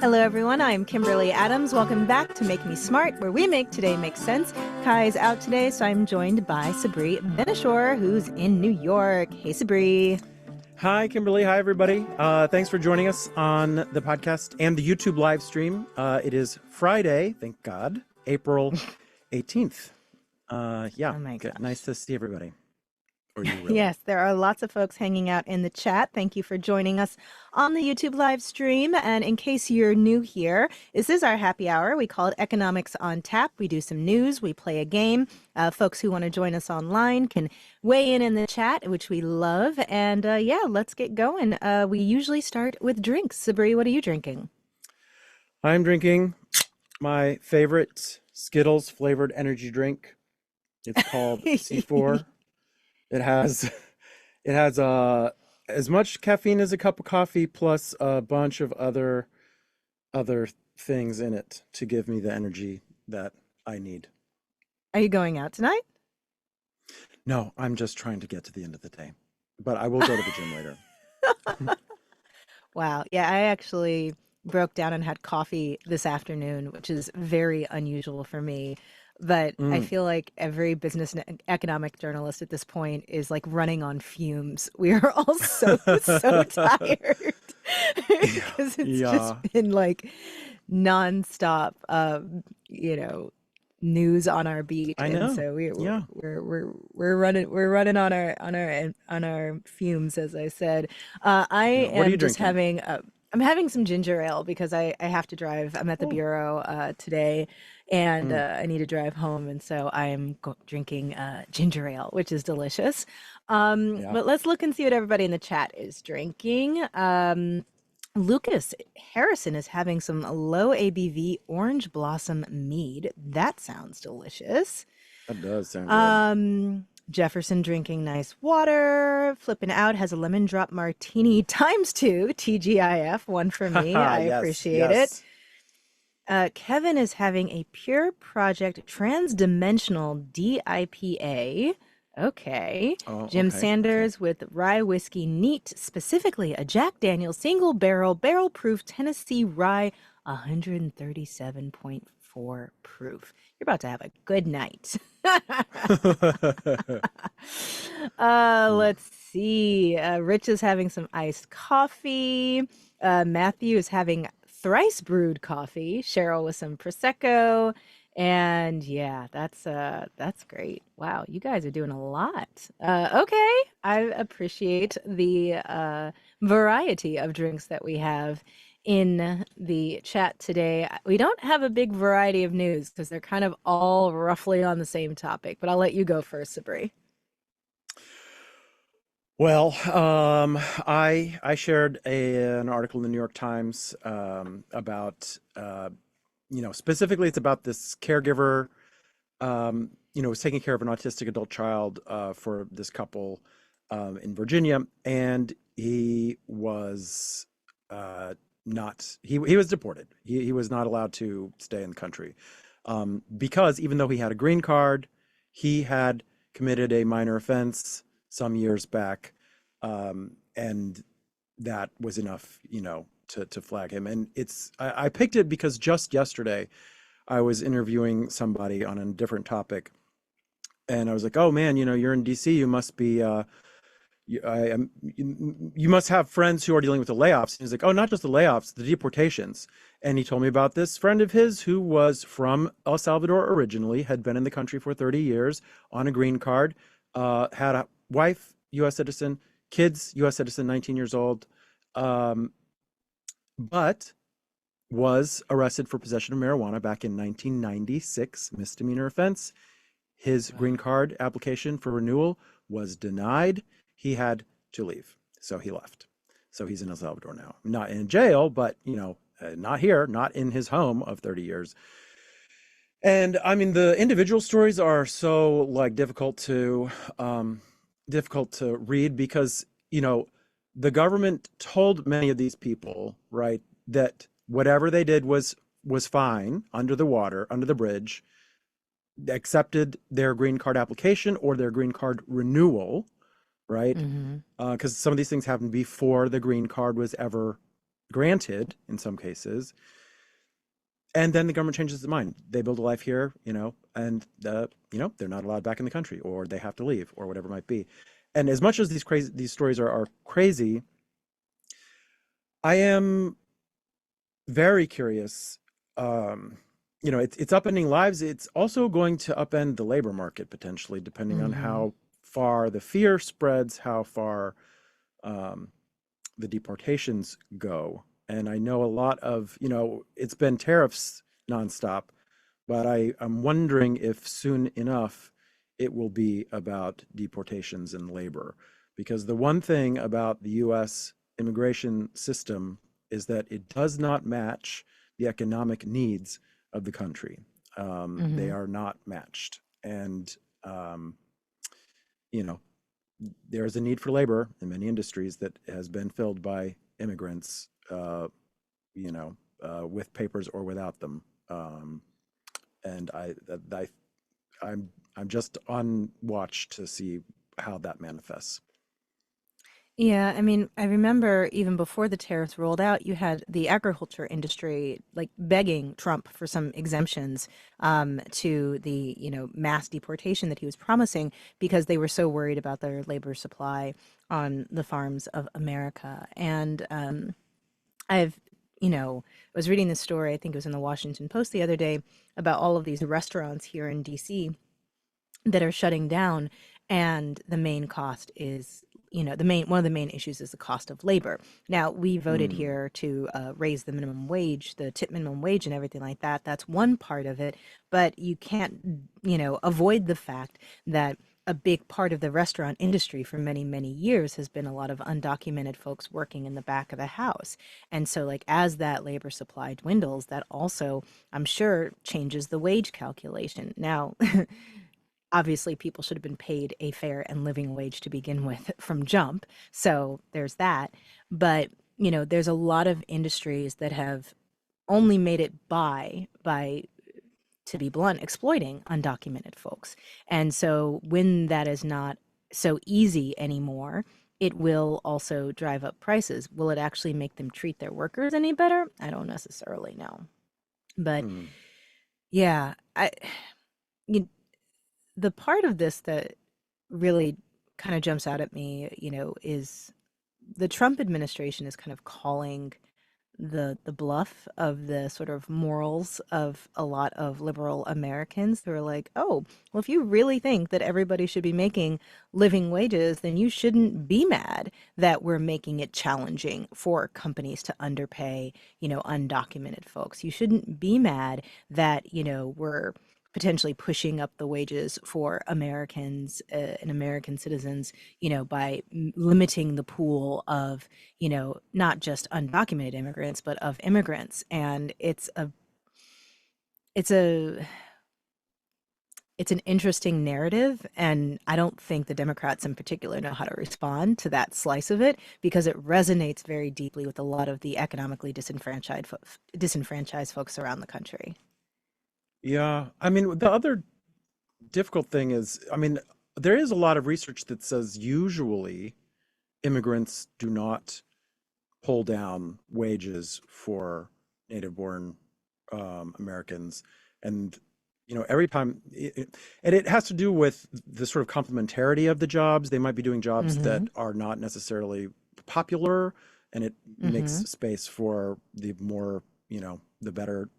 Hello, everyone. I'm Kimberly Adams. Welcome back to Make Me Smart, where we make today make sense. Kai's out today, so I'm joined by Sabri Benishore, who's in New York. Hey, Sabri. Hi, Kimberly. Hi, everybody. Thanks for joining us on the podcast and the YouTube live stream. It is Friday, thank God, April 18th. Yeah, Oh my gosh. nice to see everybody. Or you really. Yes, there are lots of folks hanging out in the chat. Thank you for joining us on the YouTube live stream. And in case you're new here, this is our happy hour. We call it Economics on Tap. We do some news. We play a game. Folks who want to join us online can weigh in the chat, which we love. And yeah, let's get going. We usually start with drinks. Sabri, what are you drinking? I'm drinking my favorite Skittles flavored energy drink. It's called C4. It has as much caffeine as a cup of coffee, plus a bunch of other things in it to give me the energy that I need. Are you going out tonight? No, I'm just trying to get to the end of the day, but I will go to the gym later. Wow. Yeah, I actually broke down and had coffee this afternoon, which is very unusual for me. But I feel like every business and economic journalist at this point is like running on fumes. We are all so tired because it's just been like nonstop, news on our beat. I know. And so we're running on our fumes, as I said. I am just having I'm having some ginger ale because I have to drive. I'm at the bureau today, and I need to drive home, and so I am drinking ginger ale, which is delicious. But let's look and see what everybody in the chat is drinking. Lucas Harrison is having some low ABV orange blossom mead. That sounds delicious. That does sound good. Jefferson drinking nice water. Flipping out has a lemon drop martini ×2. TGIF, one for me. I appreciate it. Kevin is having a Pure Project Transdimensional DIPA. Okay. Jim Sanders with rye whiskey neat, specifically a Jack Daniel's single barrel proof Tennessee rye, 137.4 proof. You're about to have a good night. Let's see. Rich is having some iced coffee. Matthew is having thrice brewed coffee. Cheryl with some Prosecco. And yeah, that's great. Wow, you guys are doing a lot. Okay, I appreciate the variety of drinks that we have in the chat today. We don't have a big variety of news because they're kind of all roughly on the same topic, but I'll let you go first, Sabri. Well, I shared an article in the New York Times about specifically it's about this caregiver, was taking care of an autistic adult child for this couple in Virginia, and he was he was deported. He was not allowed to stay in the country because even though he had a green card, he had committed a minor offense some years back, and that was enough, to flag him. And I picked it because just yesterday I was interviewing somebody on a different topic, and I was like, oh man, you're in DC, you must be you must have friends who are dealing with the layoffs. And he's like, oh, not just the layoffs, the deportations. And he told me about this friend of his who was from El Salvador originally, had been in the country for 30 years on a green card, had a wife, U.S. citizen, kids, U.S. citizen, 19 years old, but was arrested for possession of marijuana back in 1996, misdemeanor offense. His green card application for renewal was denied. He had to leave, so he left. So he's in El Salvador now, not in jail, but not here, not in his home of 30 years. And I mean, the individual stories are so difficult to read because the government told many of these people, right, that whatever they did was fine under the water, under the bridge, accepted their green card application or their green card renewal, right? Because some of these things happened before the green card was ever granted in some cases, and then the government changes its mind. They build a life here, and they're not allowed back in the country, or they have to leave, or whatever it might be. And as much as these stories are crazy, I am very curious. It's upending lives. It's also going to upend the labor market potentially, depending on Mm-hmm. how far the fear spreads, how far um, the deportations go. And I know a lot of, it's been tariffs nonstop, but I'm wondering if soon enough it will be about deportations and labor. Because the one thing about the US immigration system is that it does not match the economic needs of the country. They Mm-hmm. are not matched. And, um, you know, there is a need for labor in many industries that has been filled by immigrants, with papers or without them. And I'm just on watch to see how that manifests. Yeah, I mean, I remember even before the tariffs rolled out, you had the agriculture industry like begging Trump for some exemptions to the, mass deportation that he was promising because they were so worried about their labor supply on the farms of America. And I've, was reading this story, I think it was in the Washington Post the other day, about all of these restaurants here in DC that are shutting down, and the main cost is, the main one of the main issues is the cost of labor. Now, we voted Hmm. here to raise the minimum wage, the tip minimum wage, and everything like that. That's one part of it, but you can't, avoid the fact that a big part of the restaurant industry for many, many years has been a lot of undocumented folks working in the back of the house. And so, like, as that labor supply dwindles, that also, I'm sure, changes the wage calculation. Now, obviously people should have been paid a fair and living wage to begin with from jump. So there's that. But, there's a lot of industries that have only made it by to be blunt, exploiting undocumented folks. And so when that is not so easy anymore, it will also drive up prices. Will it actually make them treat their workers any better? I don't necessarily know. But Hmm. yeah, you, the part of this that really kind of jumps out at me, is the Trump administration is kind of calling the bluff of the sort of morals of a lot of liberal Americans who are like, oh, well, if you really think that everybody should be making living wages, then you shouldn't be mad that we're making it challenging for companies to underpay, undocumented folks. You shouldn't be mad that, we're potentially pushing up the wages for Americans and American citizens, by limiting the pool of, not just undocumented immigrants, but of immigrants. And it's a, it's an interesting narrative. And I don't think the Democrats in particular know how to respond to that slice of it because it resonates very deeply with a lot of the economically disenfranchised folks around the country. Yeah, I mean, the other difficult thing is, there is a lot of research that says usually immigrants do not pull down wages for native-born Americans, and every time, and it has to do with the sort of complementarity of the jobs. They might be doing jobs that Mm-hmm. are not necessarily popular, and it makes Mm-hmm. space for the more, the better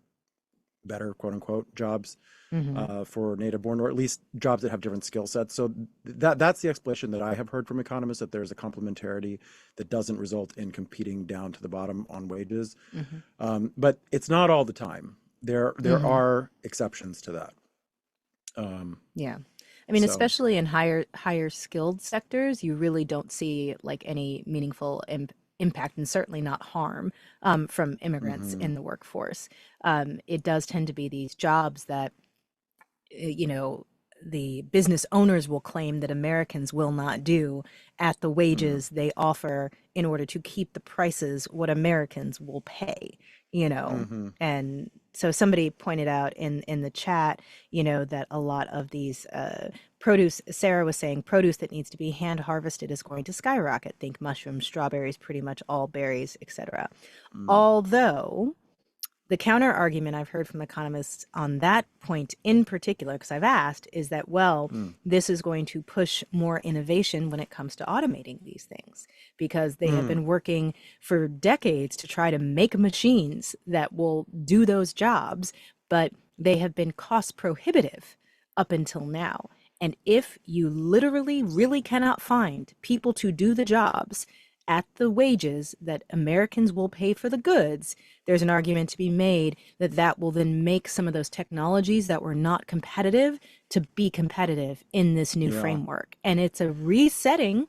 quote unquote jobs Mm-hmm. for native born, or at least jobs that have different skill sets. So that's the explanation that I have heard from economists, that there's a complementarity that doesn't result in competing down to the bottom on wages. Mm-hmm. But it's not all the time. There Mm-hmm. are exceptions to that. Um, Yeah. I mean, so especially in higher skilled sectors, you really don't see like any meaningful impact and certainly not harm from immigrants mhm. in the workforce. It does tend to be these jobs that, you know, the business owners will claim that Americans will not do at the Mm, wages they offer in order to keep the prices what Americans will pay, you know. mm-hmm. And so somebody pointed out in the chat, you know, that a lot of these produce, Sarah was saying, produce that needs to be hand harvested is going to skyrocket. Think mushrooms, strawberries, pretty much all berries, etc. Mm, Although the counter argument I've heard from economists on that point in particular, because I've asked, is that, well, mm, this is going to push more innovation when it comes to automating these things, because they have mm, been working for decades to try to make machines that will do those jobs, but they have been cost prohibitive up until now. And if you literally really cannot find people to do the jobs at the wages that Americans will pay for the goods, there's an argument to be made that that will then make some of those technologies that were not competitive to be competitive in this new yeah. framework. And it's a resetting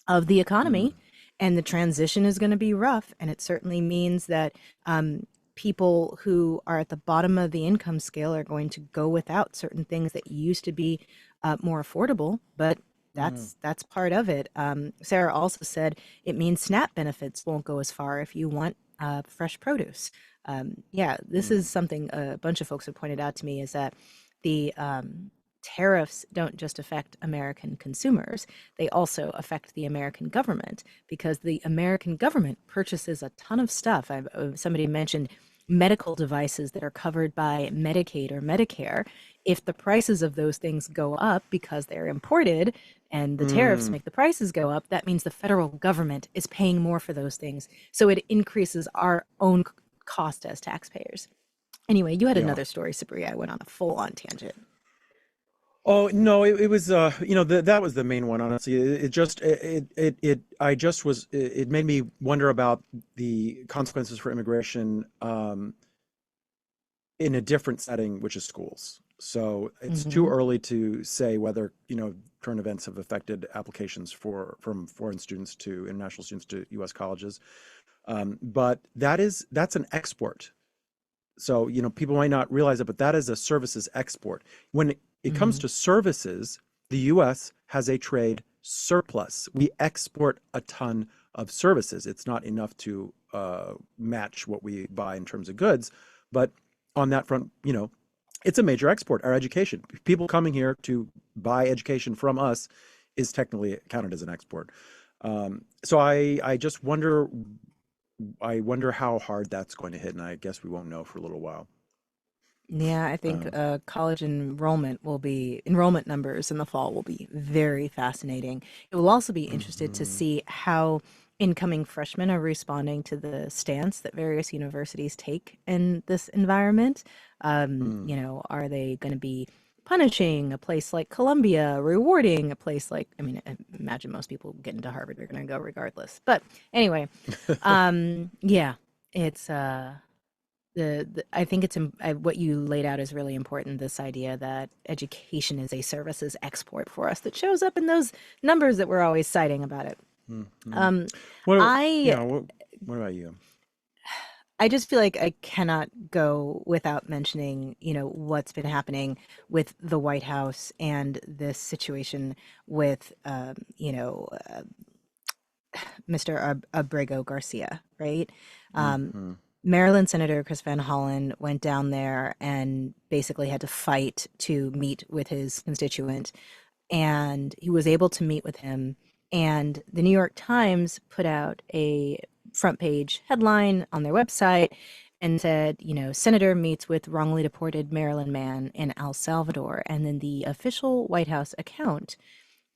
of the Mm, economy, and the transition is going to be rough. And it certainly means that people who are at the bottom of the income scale are going to go without certain things that used to be more affordable, but mm, that's part of it. Sarah also said it means SNAP benefits won't go as far if you want fresh produce. Yeah, this is mm, something a bunch of folks have pointed out to me, is that the tariffs don't just affect American consumers, they also affect the American government, because the American government purchases a ton of stuff. Somebody mentioned medical devices that are covered by Medicaid or Medicare. If the prices of those things go up because they're imported and the tariffs mm, make the prices go up, that means the federal government is paying more for those things. So it increases our own cost as taxpayers. Anyway, you had yeah. another story, Sabria. I went on a full on tangent. Oh no, it was that was the main one, honestly. It just I just was it made me wonder about the consequences for immigration in a different setting, which is schools. So it's too Hmm. early to say whether, current events have affected applications from foreign students to international students to US colleges. But that's an export. So, people might not realize it, but that is a services export. When it comes Hmm. to services, the US has a trade surplus. We export a ton of services. It's not enough to match what we buy in terms of goods, but on that front, it's a major export. Our education, people coming here to buy education from us, is technically counted as an export. So I just wonder, how hard that's going to hit, and I guess we won't know for a little while. Yeah, I think Um, college enrollment numbers in the fall will be very fascinating. It will also be interested to mhm, see how incoming freshmen are responding to the stance that various universities take in this environment. mm, Are they going to be punishing a place like Columbia, rewarding a place like, I mean, I imagine most people get into Harvard are going to go regardless. But anyway, yeah, it's I think what you laid out is really important. This idea that education is a services export for us that shows up in those numbers that we're always citing about it. mhm. Um, What, I what about you? I just feel like I cannot go without mentioning, what's been happening with the White House and this situation with, Mr. Abrego Garcia, right? Um, Hmm. Maryland Senator Chris Van Hollen went down there and basically had to fight to meet with his constituent, and he was able to meet with him. And the New York Times put out a front page headline on their website and said, Senator meets with wrongly deported Maryland man in El Salvador. And then the official White House account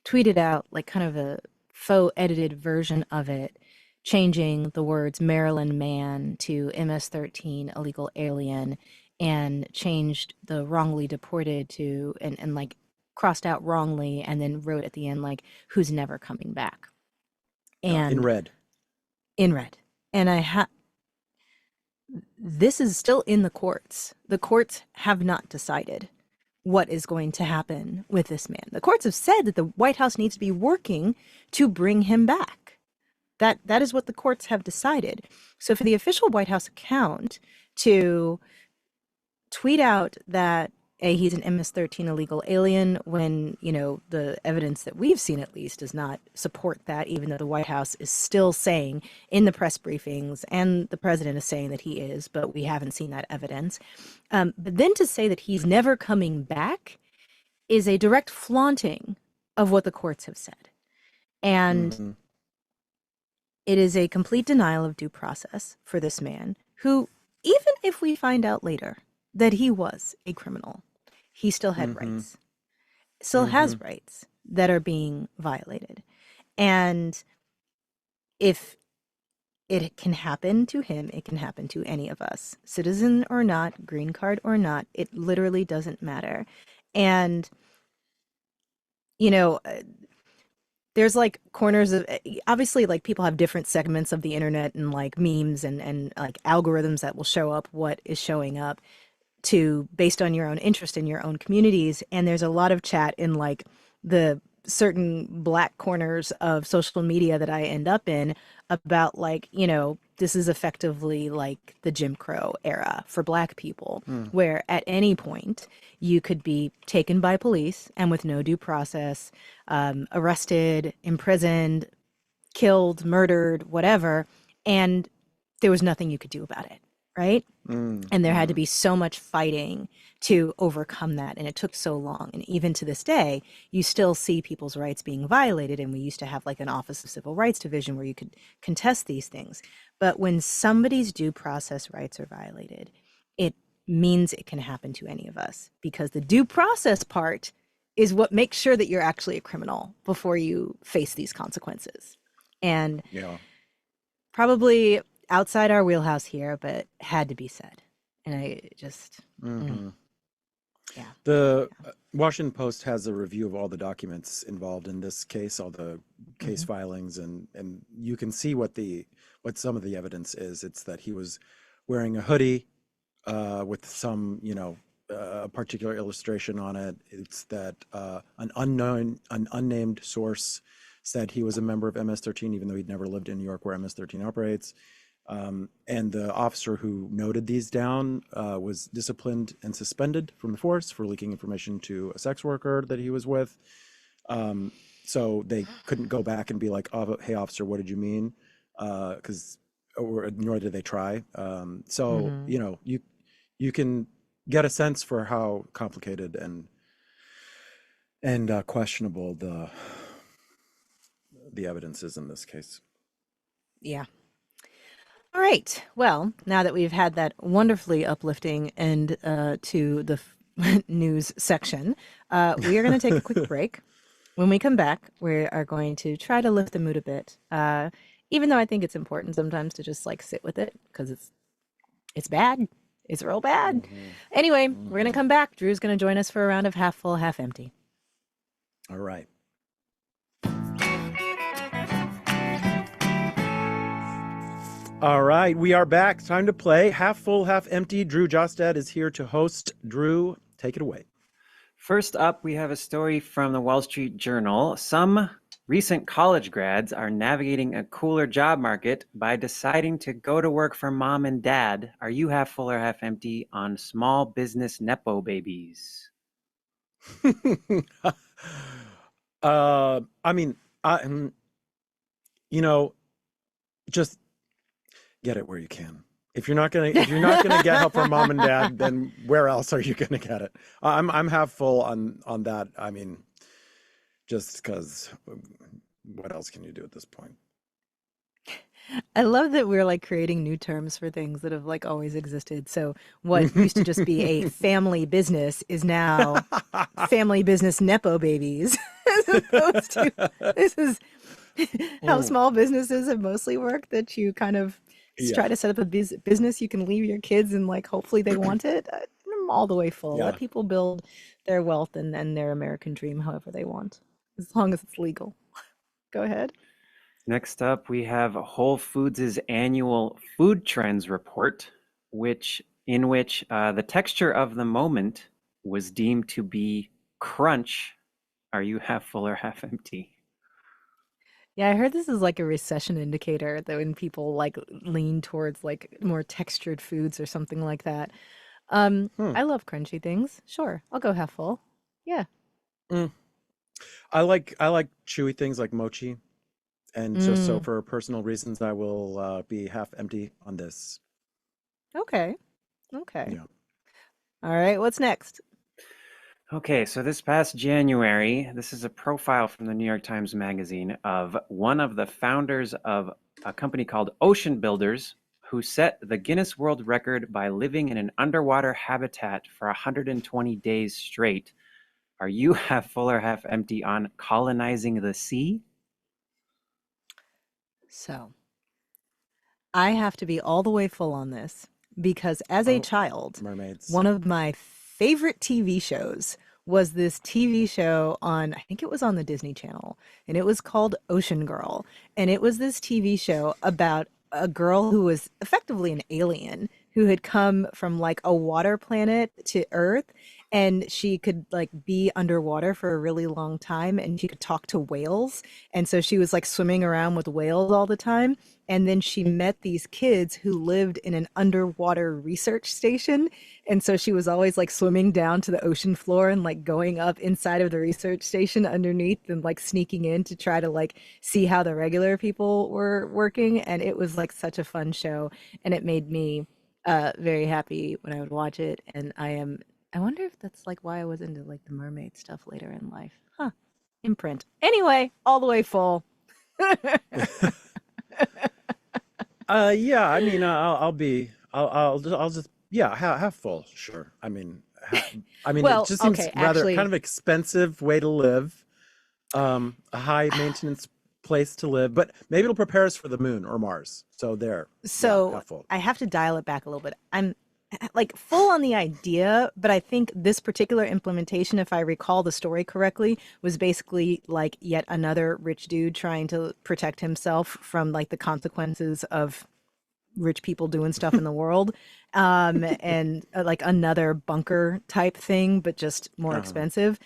tweeted out like kind of a faux edited version of it, changing the words Maryland man to MS-13 illegal alien, and changed the wrongly deported to, and like crossed out wrongly, and then wrote at the end like who's never coming back, In and red. in red. And this is still in the courts. The courts have not decided what is going to happen with this man. The courts have said that the White House needs to be working to bring him back. That is what the courts have decided. So for the official White House account to tweet out that he's an MS-13 illegal alien when, the evidence that we've seen at least does not support that, even though the White House is still saying in the press briefings and the president is saying that he is, but we haven't seen that evidence. But then to say that he's never coming back is a direct flaunting of what the courts have said. And Mm-hmm. it is a complete denial of due process for this man who, even if we find out later that he was a criminal, he still had Mm-hmm. rights, still Mm-hmm. has rights that are being violated. And if it can happen to him, it can happen to any of us, citizen or not, green card or not, it literally doesn't matter. And, you know, there's like corners of, obviously, like people have different segments of the internet and like memes and like algorithms that will show up what is showing up to based on your own interest in your own communities. And there's a lot of chat in like the certain black corners of social media that I end up in about like, this is effectively like the Jim Crow era for black people, Mm. where at any point you could be taken by police and with no due process, arrested, imprisoned, killed, murdered, whatever, and there was nothing you could do about it, right? Mm. And there had to Mm. be so much fighting to overcome that. And it took so long. And even to this day, you still see people's rights being violated. And we used to have like an Office of Civil Rights division where you could contest these things. But when somebody's due process rights are violated, it means it can happen to any of us, because the due process part is what makes sure that you're actually a criminal before you face these consequences. And Yeah. probably outside our wheelhouse here, but had to be said. And I just, Mm-hmm. yeah. The Washington Post has a review of all the documents involved in this case, all the case Mhm. filings, and you can see what some of the evidence is. It's that he was wearing a hoodie with some, particular illustration on it. It's that an unnamed source said he was a member of MS-13, even though he'd never lived in New York where MS-13 operates. And the officer who noted these down was disciplined and suspended from the force for leaking information to a sex worker that he was with. So they couldn't go back and be like, oh, "Hey, officer, what did you mean?" Because nor did they try. So Mm-hmm. you can get a sense for how complicated and questionable the evidence is in this case. Yeah. All right. Well, now that we've had that wonderfully uplifting end to the news section, we are going to take a quick break. When we come back, we are going to try to lift the mood a bit. Even though I think it's important sometimes to just like sit with it, because it's bad. It's real bad. Mm-hmm. Anyway, we're going to Mm-hmm. come back. Drew's going to join us for a round of half full, half empty. All right. All right, we are back. Time to play Half Full, Half Empty. Drew Jostad is here to host. Drew, take it away. First up, we have a story from the Wall Street Journal. Some recent college grads are navigating a cooler job market by deciding to go to work for mom and dad. Are you half full or half empty on small business Nepo babies? I mean, you know, just get it where you can. If you're not gonna get help from mom and dad, then where else are you gonna get it? I'm half full on that. I mean, just because what else can you do at this point? I love that we're like creating new terms for things that have like always existed. So what used to just be a family business is now family business Nepo babies, as opposed to this is how Mm, small businesses have mostly worked, that you kind of try yeah, to set up a business you can leave your kids and like hopefully they want it. I'm all the way full. Let yeah. people build their wealth and their American dream however they want, as long as it's legal. Go ahead. Next up, we have Whole Foods' annual food trends report, in which the texture of the moment was deemed to be crunch. Are you half full or half empty? Yeah, I heard this is like a recession indicator that when people like lean towards like more textured foods or something like that. Hmm. I love crunchy things. Sure, I'll go half full. Yeah. Mm. I like chewy things like mochi, and just so Mm, for personal reasons, I will be half empty on this. okay. Okay. Yeah. All right, what's next? Okay, so this past January, this is a profile from the New York Times Magazine of one of the founders of a company called Ocean Builders, who set the Guinness World Record by living in an underwater habitat for 120 days straight. Are you half full or half empty on colonizing the sea? So, I have to be all the way full on this because as a Oh, child, mermaids. one of my favorite TV shows was this TV show on, I think it was on the Disney Channel, and it was called Ocean Girl. And it was this TV show about a girl who was effectively an alien who had come from like a water planet to Earth, and she could like be underwater for a really long time, and she could talk to whales. And so she was like swimming around with whales all the time. And then she met these kids who lived in an underwater research station. And so she was always like swimming down to the ocean floor and like going up inside of the research station underneath and like sneaking in to try to like see how the regular people were working. And it was like such a fun show. And it made me very happy when I would watch it. And I wonder if that's like why I was into like the mermaid stuff later in life. Huh. Imprint. Anyway, all the way full. Yeah, I mean, I'll just, yeah, half full, sure. I mean, it Well, just seems okay, rather kind actually, of expensive way to live, a high maintenance place to live, but maybe it'll prepare us for the moon or Mars. So there, yeah, so half full. I have to dial it back a little bit. I'm like full on the idea, but I think this particular implementation, if I recall the story correctly, was basically like yet another rich dude trying to protect himself from like the consequences of rich people doing stuff in the world. And like another bunker type thing, but just more Uh-huh. expensive.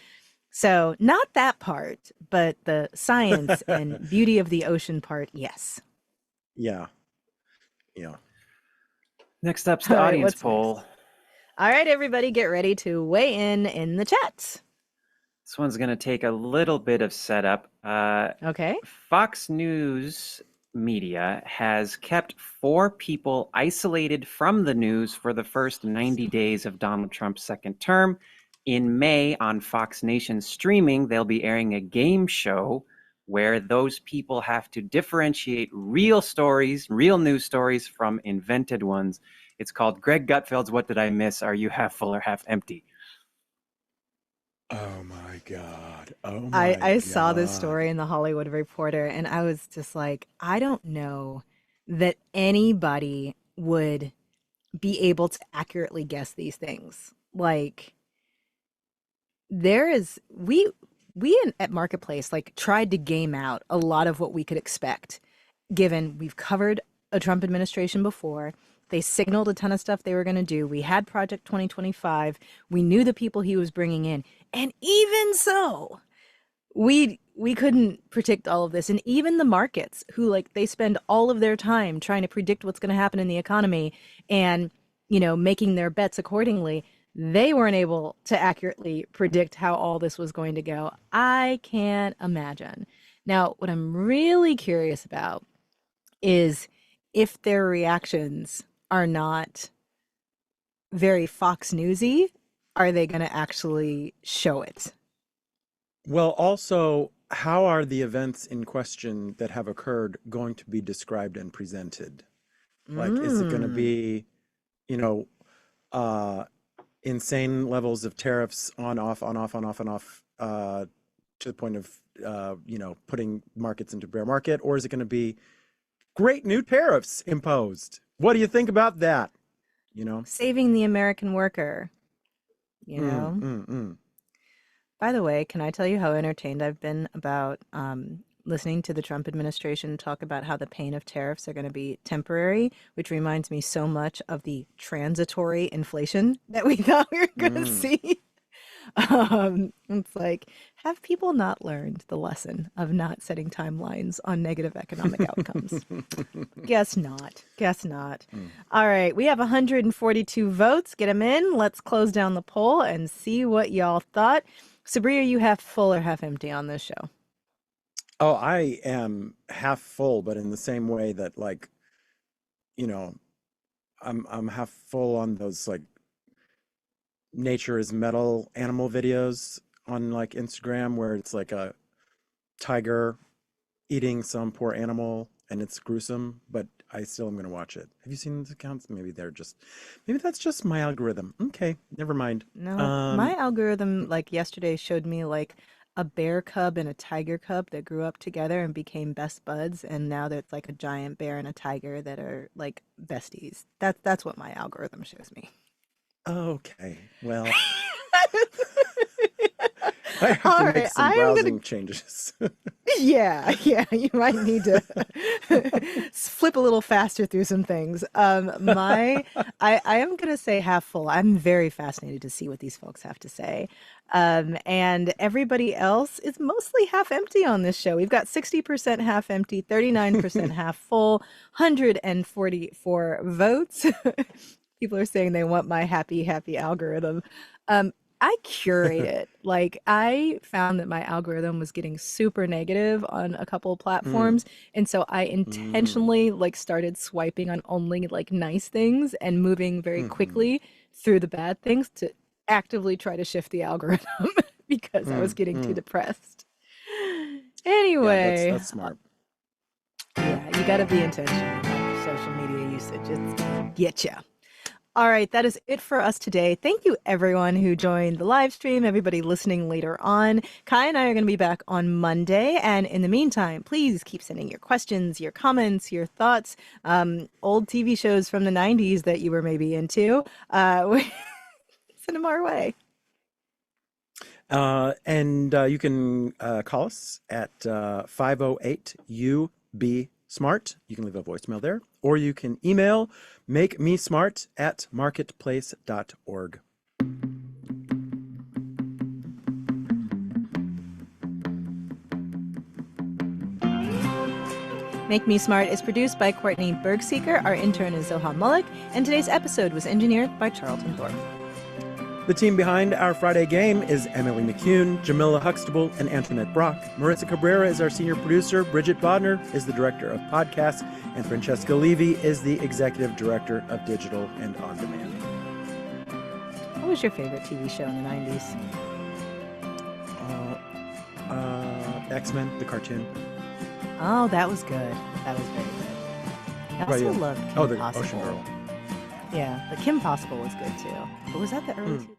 So, not that part, but the science and beauty of the ocean part, yes. Yeah, yeah. Next up's All the right, audience what's poll. next? All right, everybody, get ready to weigh in the chat. This one's going to take a little bit of setup. Okay. Fox News media has kept 4 people isolated from the news for the first 90 days of Donald Trump's second term. In May, on Fox Nation streaming, they'll be airing a game show where those people have to differentiate real stories, real news stories, from invented ones. It's called Greg Gutfeld's What Did I Miss? Are You Half Full or Half Empty? Oh my God. Oh I my I saw this God. story in the Hollywood Reporter and I was just like, I don't know that anybody would be able to accurately guess these things. Like there is at Marketplace like tried to game out a lot of what we could expect given we've covered a Trump administration before. They signaled a ton of stuff they were going to do. We had Project 2025. We knew the people he was bringing in. And even so, we couldn't predict all of this. And even the markets who like they spend all of their time trying to predict what's going to happen in the economy and, making their bets accordingly, they weren't able to accurately predict how all this was going to go. I can't imagine. Now, what I'm really curious about is if their reactions are not very Fox Newsy, are they going to actually show it? Well, also, how are the events in question that have occurred going to be described and presented? Like, is it going to Mm. be, you know, uh, insane levels of tariffs on, off, on, off, on, off, and off, to the point of, putting markets into bear market? Or is it going to be great new tariffs imposed? What do you think about that? You know? Saving the American worker, you Mm, know? mm, mm. By the way, can I tell you how entertained I've been about listening to the Trump administration talk about how the pain of tariffs are going to be temporary, which reminds me so much of the transitory inflation that we thought we were going to Mm. see. It's like, have people not learned the lesson of not setting timelines on negative economic outcomes? Guess not. Guess not. All right, we have 142 votes. Get them in. Let's close down the poll and see what y'all thought. Sabri, are you half full or half empty on this show? Oh, I am half full, but in the same way that, like, you know, I'm half full on those like nature is metal animal videos on like Instagram where it's like a tiger eating some poor animal and it's gruesome, but I still am going to watch it. Have you seen those accounts? Maybe that's just my algorithm. Okay, never mind. No, my algorithm like yesterday showed me like a bear cub and a tiger cub that grew up together and became best buds, and now there's like a giant bear and a tiger that are like besties. That's what my algorithm shows me. Okay, well, I have All to right, make some browsing changes. Yeah, you might need to flip a little faster through some things. I am gonna say half full. I'm very fascinated to see what these folks have to say. And everybody else is mostly half empty on this show. We've got 60% half empty, 39% half full, 144 votes. People are saying they want my happy algorithm. I curate it. Like, I found that my algorithm was getting super negative on a couple of platforms, and so I intentionally like started swiping on only like nice things and moving very quickly through the bad things to actively try to shift the algorithm because I was getting too depressed. Anyway, Yeah, that's smart. Yeah, you got to be intentional about social media usage. It's getcha. All right, that is it for us today. Thank you, everyone who joined the live stream, everybody listening later on. Kai and I are going to be back on Monday. And in the meantime, please keep sending your questions, your comments, your thoughts, old TV shows from the 90s that you were maybe into. Send them our way. And you can call us at 508-UB-SMART. You can leave a voicemail there, or you can email makemesmart@marketplace.org. Make Me Smart is produced by Courtney Bergseeker. Our intern is Zoha Mullick, and today's episode was engineered by Charlton Thorpe. The team behind our Friday game is Emily McCune, Jamila Huxtable, and Antoinette Brock. Marissa Cabrera is our senior producer. Bridget Bodner is the director of podcasts, and Francesca Levy is the executive director of digital and on demand. What was your favorite TV show in the 90s? X-Men, the cartoon. Oh, that was good. That was very good. I also loved Kim Possible. Ocean Girl. Yeah, but Kim Possible was good too. But was that the early 2000s?